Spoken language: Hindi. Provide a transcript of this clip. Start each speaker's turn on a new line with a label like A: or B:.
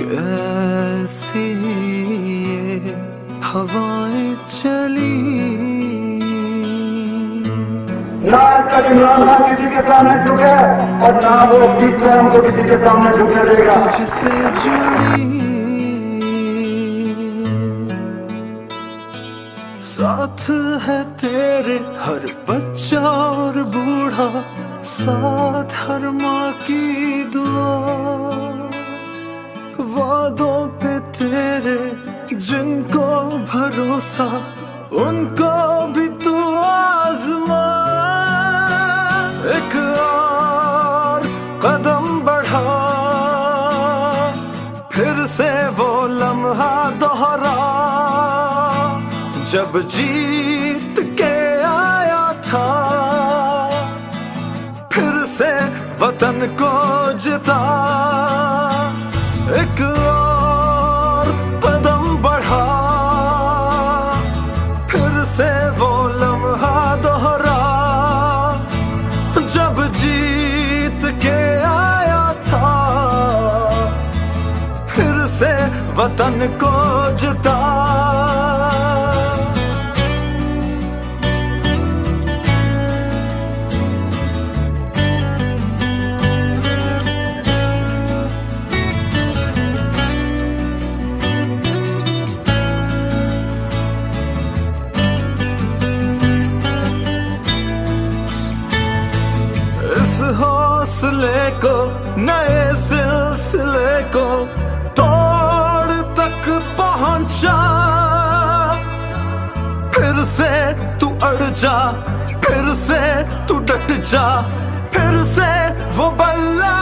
A: कैसी ये हवाएं चली।
B: ना इसका इमरान खान किसी के सामने झुके और ना वो पीएम को किसी के सामने झुकने देगा।
A: तुझसे जुड़ी साथ है तेरे हर बच्चा और बूढ़ा, साथ हर माँ की दुआ। वादों पे तेरे जिनको भरोसा, उनको भी तू आजमा। एक और कदम बढ़ा, फिर से वो लम्हा दोहरा जब जीत के आया था, फिर से वतन को जिता। एक और कदम बढ़ा, फिर से वो लम्हा दोहरा जब जीत के आया था, फिर से वतन को जिता। इस हौसले को, नए सिलसिले को तोड़ तक पहुंचा। फिर से तू अड़ जा, फिर से तू डट जा, फिर से वो बल्ला